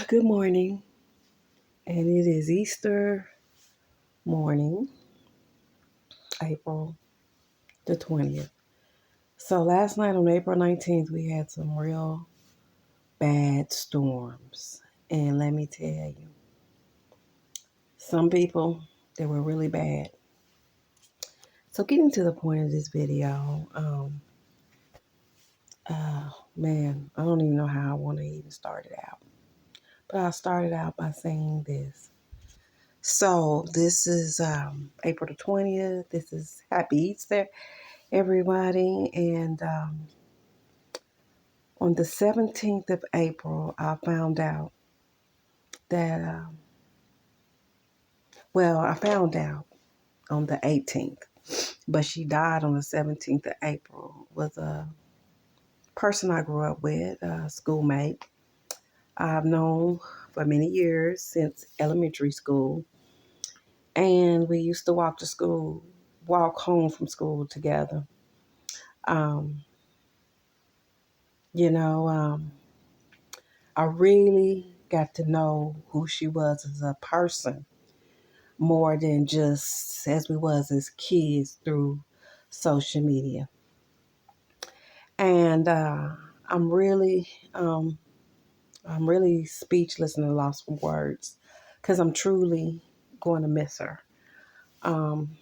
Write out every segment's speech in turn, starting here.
Good morning, and it is Easter morning, April the 20th. So last night on April 19th, we had some real bad storms. And let me tell you, some people, they were really bad. So getting to the point of this video, man, I don't even know how I want to even start it out. But I'll start it out by saying this. So this is April the 20th. This is Happy Easter, everybody. And on the 17th of April, I found out that, I found out on the 18th, but she died on the 17th of April. Was a person I grew up with, a schoolmate. I've known for many years since elementary school. And we used to walk home from school together. Um, you know, I really got to know who she was as a person more than just as we was as kids through social media. And I'm really, um, I'm really speechless and at a loss for words because I'm truly going to miss her. Um,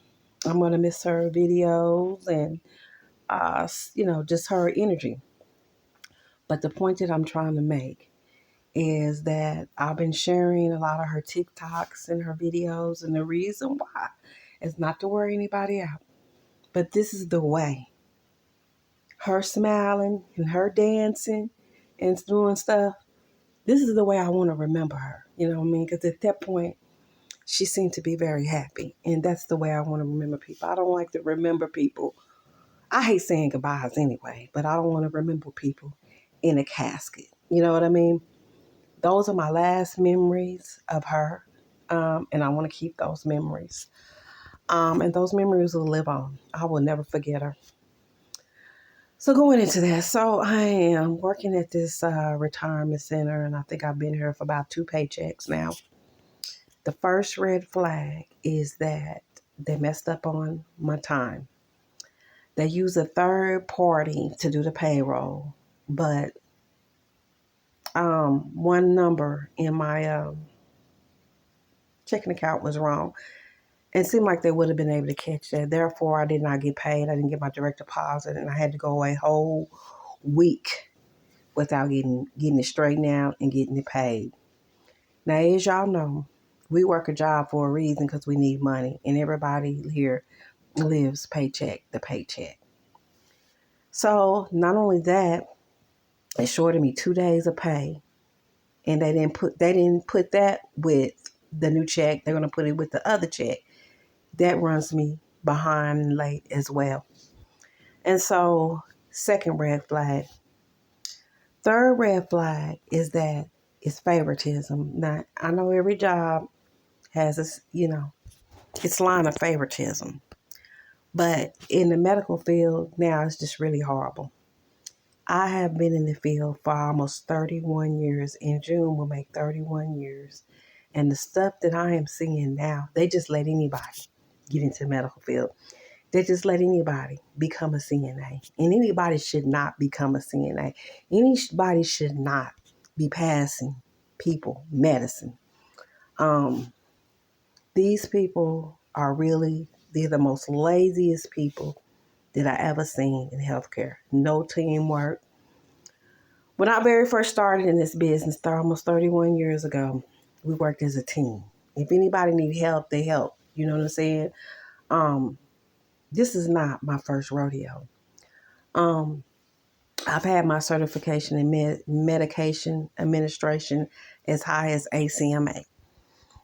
I'm going to miss her videos and, just her energy. But the point that I'm trying to make is that I've been sharing a lot of her TikToks and her videos. And the reason why is not to wear anybody out. But this is the way. Her smiling and her dancing and doing stuff. This is the way I want to remember her. You know what I mean? Because at that point, she seemed to be very happy. And that's the way I want to remember people. I don't like to remember people. I hate saying goodbyes anyway, but I don't want to remember people in a casket. You know what I mean? Those are my last memories of her. And I want to keep those memories. And those memories will live on. I will never forget her. So going into that, so I am working at this retirement center, and I think I've been here for about 2 paychecks now. The first red flag is that they messed up on my time. They use a third party to do the payroll, but one number in my checking account was wrong. It seemed like they would have been able to catch that. Therefore, I did not get paid. I didn't get my direct deposit, and I had to go a whole week without getting it straightened out and getting it paid. Now, as y'all know, we work a job for a reason because we need money, and everybody here lives paycheck to paycheck. So not only that, they shorted me 2 days of pay, and they didn't put that with the new check. They're gonna put it with the other check. That runs me behind and late as well. And so, second red flag. Third red flag is that it's favoritism. Now, I know every job has its line of favoritism. But in the medical field, now it's just really horrible. I have been in the field for almost 31 years. In June, we'll make 31 years. And the stuff that I am seeing now, they just let anybody get into the medical field. They just let anybody become a CNA. And anybody should not become a CNA. Anybody should not be passing people medicine. These people they're the most laziest people that I ever seen in healthcare. No teamwork. When I very first started in this business, almost 31 years ago, we worked as a team. If anybody need help, they help. You know what I'm saying? This is not my first rodeo. I've had my certification in medication administration as high as ACMA.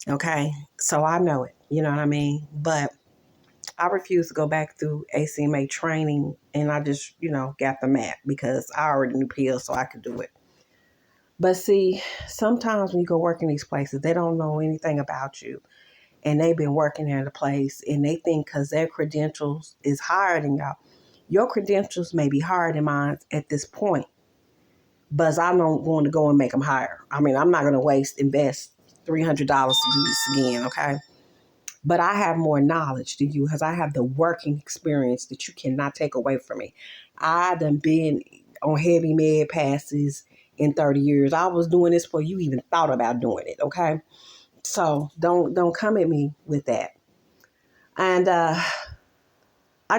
Okay, so I know it. You know what I mean? But I refuse to go back through ACMA training, and I just, got the map because I already knew pills, so I could do it. But see, sometimes when you go work in these places, they don't know anything about you, and they've been working in the place, and they think because their credentials is higher than y'all, your credentials may be higher than mine at this point, but I don't want to go and make them higher. I mean, I'm not going to invest $300 to do this again, okay? But I have more knowledge than you because I have the working experience that you cannot take away from me. I done been on heavy med passes in 30 years. I was doing this before you even thought about doing it, okay? So don't come at me with that. And I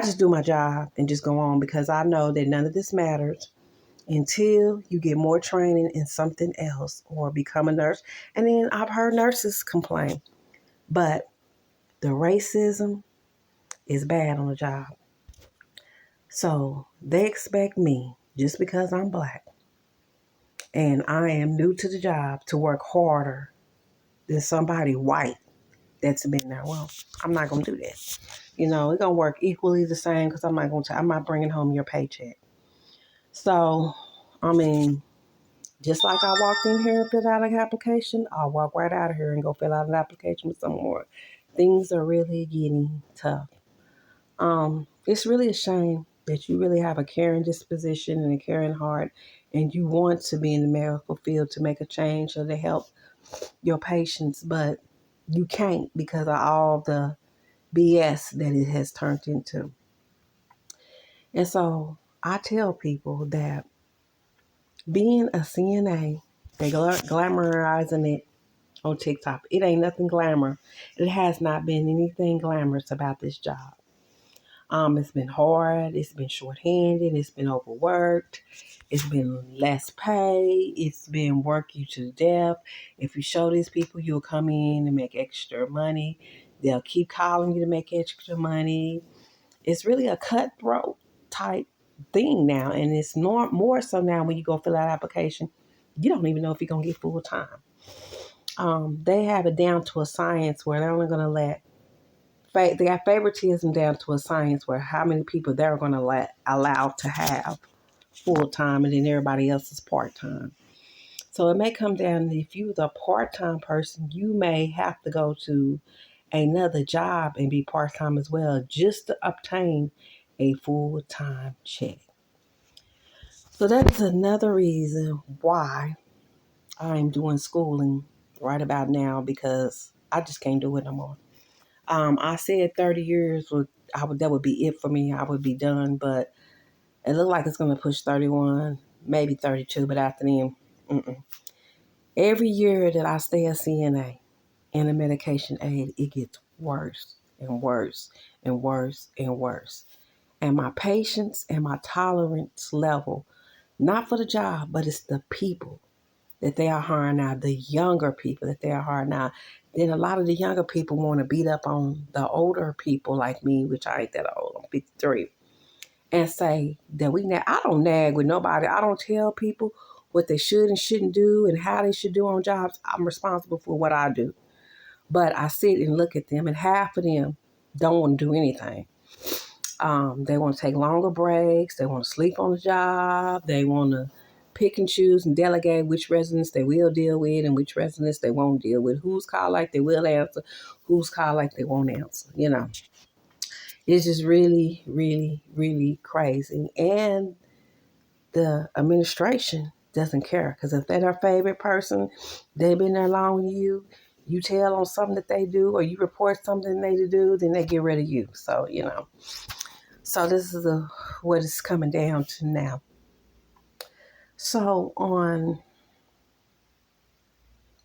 just do my job and just go on because I know that none of this matters until you get more training in something else or become a nurse. And then I've heard nurses complain, but the racism is bad on the job. So they expect me, just because I'm black and I am new to the job, to work harder than somebody white that's been there. Well, I'm not going to do that. You know, it's going to work equally the same because I'm not bringing home your paycheck. So, I mean, just like I walked in here and filled out an application, I'll walk right out of here and go fill out an application with some more. Things are really getting tough. It's really a shame that you really have a caring disposition and a caring heart, and you want to be in the medical field to make a change or to help your patients, but you can't because of all the BS that it has turned into. And so I tell people that being a CNA, they glamorizing it on TikTok. It ain't nothing glamour. It has not been anything glamorous about this job. It's been hard. It's been shorthanded. It's been overworked. It's been less pay. It's been work you to death. If you show these people, you'll come in and make extra money. They'll keep calling you to make extra money. It's really a cutthroat type thing now. And it's more so now when you go fill out an application, you don't even know if you're going to get full time. They have it down to a science where they're only going to they got favoritism down to a science where how many people they're going to allow to have full time and then everybody else is part time. So it may come down to, if you're the part time person, you may have to go to another job and be part time as well just to obtain a full time check. So that is another reason why I'm doing schooling right about now, because I just can't do it no more. I said 30 years that would be it for me. I would be done, but it looks like it's going to push 31, maybe 32, but after then, every year that I stay a CNA and a medication aid, it gets worse and worse and worse and worse. And my patience and my tolerance level, not for the job, but it's the people that they are hiring now, the younger people that they are hiring now. Then a lot of the younger people want to beat up on the older people like me, which I ain't that old, I'm 53, and say that I don't nag with nobody. I don't tell people what they should and shouldn't do and how they should do on jobs. I'm responsible for what I do. But I sit and look at them, and half of them don't want to do anything. They want to take longer breaks. They want to sleep on the job. They want to pick and choose and delegate which residents they will deal with and which residents they won't deal with. Who's called like they will answer, who's called like they won't answer. You know, it's just really, really, really crazy. And the administration doesn't care, because if they're their favorite person, they've been there long with you. You tell on something that they do, or you report something they do, then they get rid of you. So, you know. So this is what it's coming down to now. So on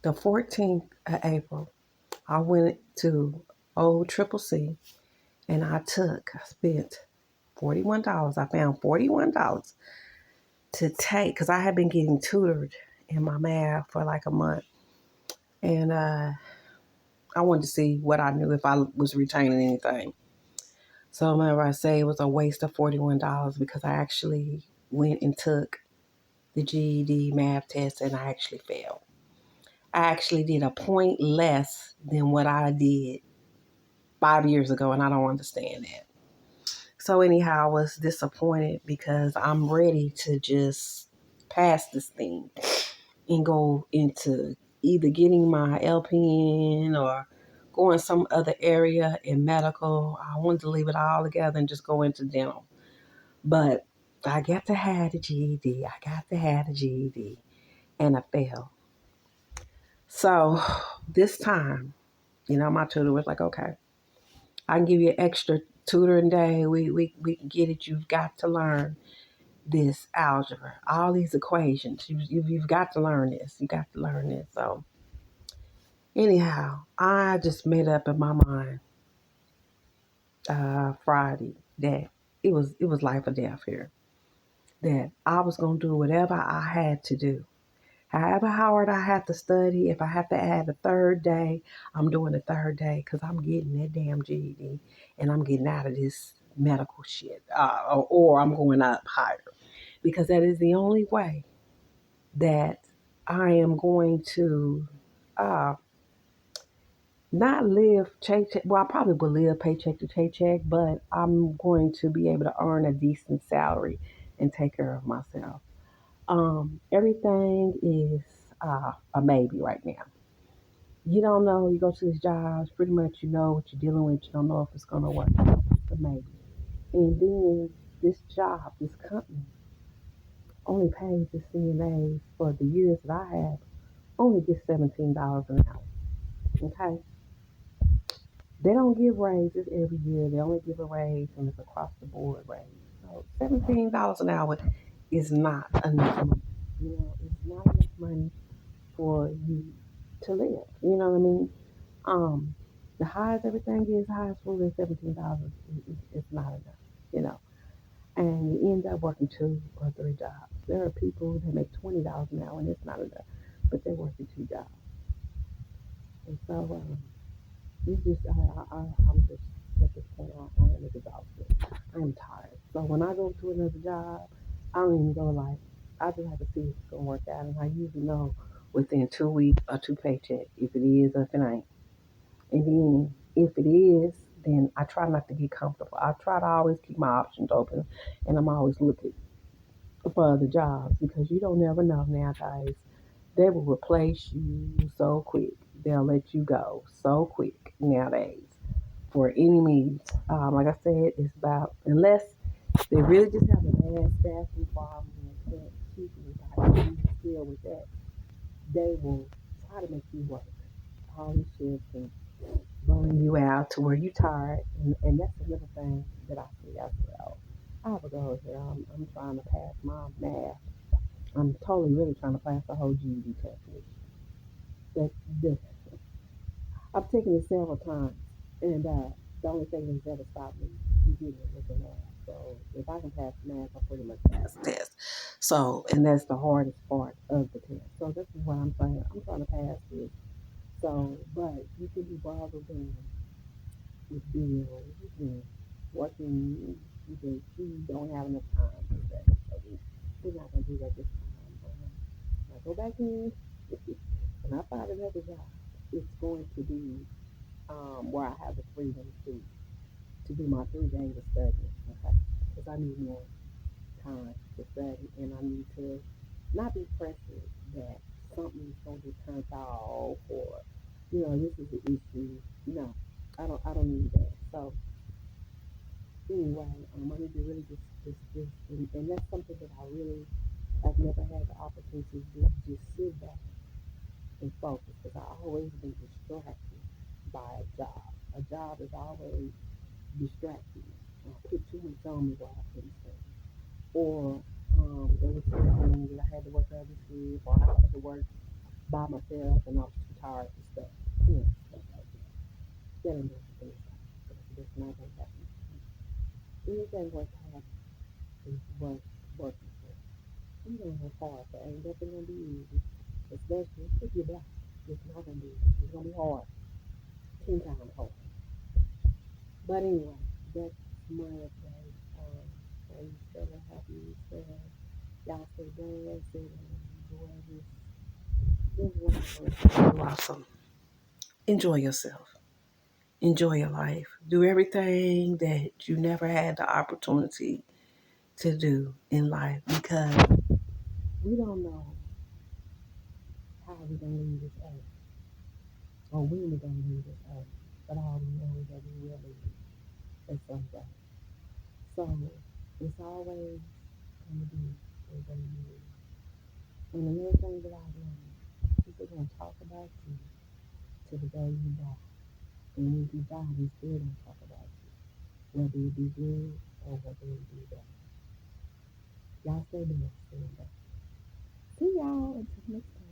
the 14th of April, I went to Old Triple C and I spent $41. I found $41 to take, because I had been getting tutored in my math for like a month. And I wanted to see what I knew, if I was retaining anything. So remember I say it was a waste of $41 because I actually went and took the GED math test and I actually failed. I actually did a point less than what I did 5 years ago, and I don't understand that. So anyhow, I was disappointed because I'm ready to just pass this thing and go into either getting my LPN or going some other area in medical. I wanted to leave it all together and just go into dental. But I got to have the GED. I got to have the GED. And I failed. So this time, my tutor was like, okay, I can give you an extra tutoring day. We can get it. You've got to learn this algebra, all these equations. You've got to learn this. You got to learn this. So anyhow, I just made up in my mind Friday that it was life or death here. That I was gonna do whatever I had to do. However hard I have to study, if I have to add a third day, I'm doing the third day because I'm getting that damn GED and I'm getting out of this medical shit. Or I'm going up higher because that is the only way that I am going to uh, not live paycheck. Well, I probably will live paycheck to paycheck, but I'm going to be able to earn a decent salary and take care of myself. Everything is a maybe right now. You don't know. You go to these jobs, pretty much you know what you're dealing with. You don't know if it's going to work out. It's a maybe. And then this job, this company, only pays the CNAs for the years that I have, only gets $17 an hour. Okay? They don't give raises every year. They only give a raise when it's across the board raise. So $17 an hour is not enough money. It's not enough money for you to live. You know what I mean? The highest everything is, highest food is $17. It's not enough, you know. And you end up working 2 or 3 jobs. There are people that make $20 an hour and it's not enough, but they're working 2 jobs. And so it's just, I'm just at this point, I am exhausted. I am tired. So when I go to another job, I don't even go like, I just have to see if it's gonna work out, and I usually know within 2 weeks or two paychecks if it is or if it ain't. And then if it is, then I try not to get comfortable. I try to always keep my options open, and I'm always looking for other jobs because you don't never know nowadays. They will replace you so quick. They'll let you go so quick nowadays for any means. Like I said, it's about, unless they really just have a bad staffing problem and can't keep anybody, you still with that, they will try to make you work all these shifts and burn you out to where you tired. And that's another thing that I see as well. I have a goal here. I'm trying to pass my math. I'm totally really trying to pass the whole GED test. That, that I've taken it several times, and the only thing that's ever stopped me from getting it was the math. So if I can pass math, I pretty much pass the test. So, and that's the hardest part of the test. So this is what I'm saying. I'm trying to pass this. So, but you can be bothered with bills and working. You don't have enough time to study. So we're not gonna do that this time. I go back in, and I find another job. It's going to be where I have the freedom to do my 3 days of studying, okay? Because I need more time to study, and I need to not be pressured that something's going to get turned off or, this is the issue. No, I don't need that. So anyway, I need to really just, and that's something that I really have never had the opportunity to just sit back and focus because I've always been distracted by a job. A job is always distracting me. Put too much on me while I couldn't study. Or there was something that I had to work other shift or I had to work by myself and I was too tired to study. Stuff like that. That ain't gonna happen this time. That's not gonna happen. Anything worth having is worth working for. You're gonna work hard, but ain't nothing gonna be easy. Especially if you're black. It's not gonna be easy. It's gonna be hard. 10 times hard. But anyway, that's my update. And still a happy Easter. Y'all stay blessed and enjoy this awesome. Enjoy yourself. Enjoy your life. Do everything that you never had the opportunity to do in life because we don't know how we're going to leave this earth or when we're going to leave this earth. But all we know is that we will leave at some point. So it's always going to be the way you live. And the main thing that I've learned, people are going to talk about you to the day you die. And when you die, they still don't talk about you, whether it be good or whether it be bad. Y'all stay blessed. See y'all until next time.